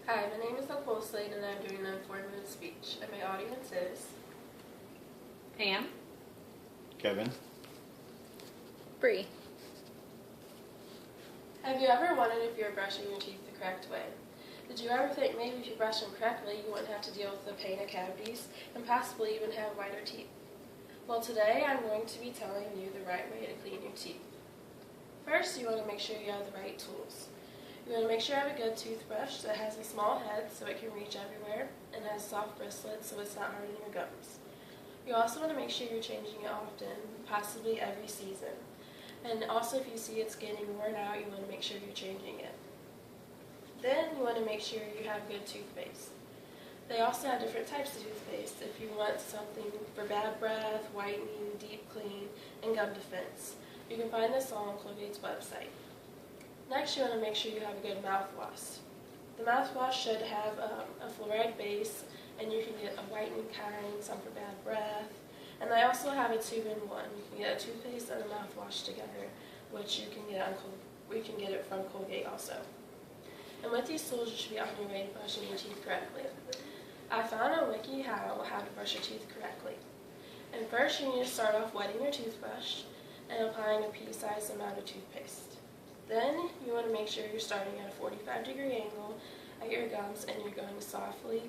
Hi, my name is Nicole Slade and I'm doing an informative speech, and my audience is Pam. Kevin. Bree. Have you ever wondered if you're brushing your teeth the correct way? Did you ever think maybe if you brushed them correctly, you wouldn't have to deal with the pain of cavities and possibly even have whiter teeth? Well, today I'm going to be telling you the right way to clean your teeth. First, you want to make sure you have the right tools. You want to make sure you have a good toothbrush that has a small head so it can reach everywhere and has soft bristlets so it's not hard on your gums. You also want to make sure you're changing it often, possibly every season. And also if you see it's getting worn out, you want to make sure you're changing it. Then you want to make sure you have good toothpaste. They also have different types of toothpaste if you want something for bad breath, whitening, deep clean, and gum defense. You can find this all on Colgate's website. Next, you want to make sure you have a good mouthwash. The mouthwash should have a fluoride base, and you can get a whitening kind, some for bad breath. And they also have a 2-in-1. You can get a toothpaste and a mouthwash together, which you can get it from Colgate also. And with these tools, you should be on your way to brushing your teeth correctly. I found on WikiHow how to brush your teeth correctly. And first, you need to start off wetting your toothbrush and applying a pea-sized amount of toothpaste. Then you want to make sure you're starting at a 45-degree angle at your gums and you're going softly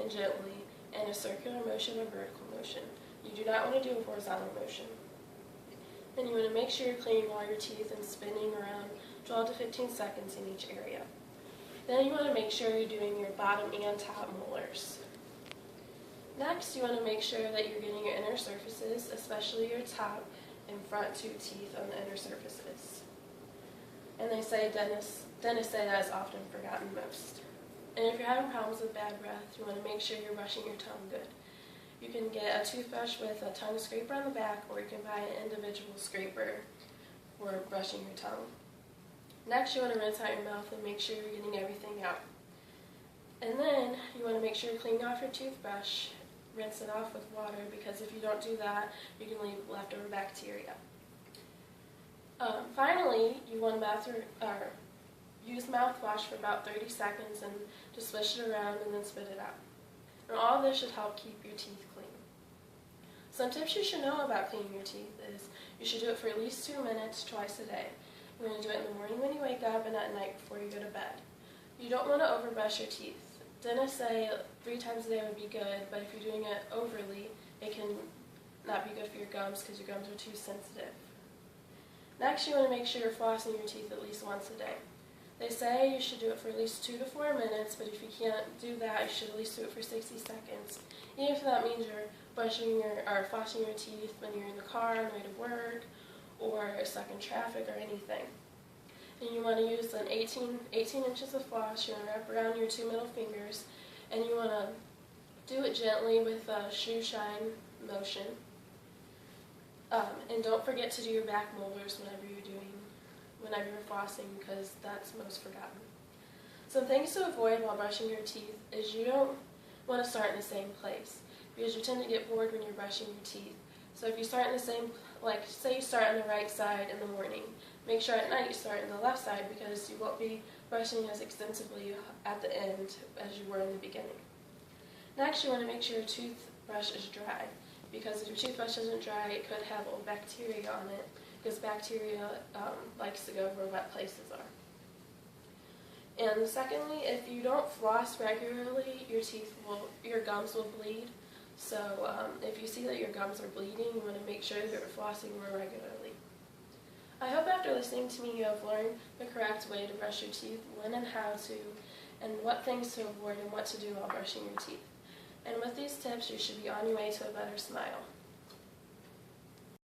and gently in a circular motion or vertical motion. You do not want to do a horizontal motion. Then you want to make sure you're cleaning all your teeth and spinning around 12 to 15 seconds in each area. Then you want to make sure you're doing your bottom and top molars. Next, you want to make sure that you're getting your inner surfaces, especially your top and front 2 teeth on the inner surfaces. And they say dentists say that is often forgotten most. And if you're having problems with bad breath, you want to make sure you're brushing your tongue good. You can get a toothbrush with a tongue scraper on the back, or you can buy an individual scraper for brushing your tongue. Next, you want to rinse out your mouth and make sure you're getting everything out. And then you want to make sure you're cleaning off your toothbrush, rinse it off with water, because if you don't do that, you can leave leftover bacteria. Finally, you want to use mouthwash for about 30 seconds and just swish it around and then spit it out. And all of this should help keep your teeth clean. Some tips you should know about cleaning your teeth is you should do it for at least 2 minutes twice a day. You're going to do it in the morning when you wake up and at night before you go to bed. You don't want to overbrush your teeth. Dentists say 3 times a day would be good, but if you're doing it overly, it can not be good for your gums because your gums are too sensitive. Next, you want to make sure you're flossing your teeth at least once a day. They say you should do it for at least 2 to 4 minutes, but if you can't do that, you should at least do it for 60 seconds. Even if that means you're flossing your teeth when you're in the car on the way to work, or stuck in traffic or anything. And you want to use an 18 inches of floss. You want to wrap around your 2 middle fingers, and you want to do it gently with a shoe shine motion. And don't forget to do your back molars whenever you're flossing, because that's most forgotten. Some things to avoid while brushing your teeth is you don't want to start in the same place, because you tend to get bored when you're brushing your teeth. So if you start in the same, say you start on the right side in the morning, make sure at night you start on the left side, because you won't be brushing as extensively at the end as you were in the beginning. Next, you want to make sure your toothbrush is dry, because if your toothbrush isn't dry, it could have old bacteria on it, because bacteria likes to go where wet places are. And secondly, if you don't floss regularly, your gums will bleed. So if you see that your gums are bleeding, you want to make sure that you're flossing more regularly. I hope after listening to me you have learned the correct way to brush your teeth, when and how to, and what things to avoid and what to do while brushing your teeth. And with these tips, you should be on your way to a better smile.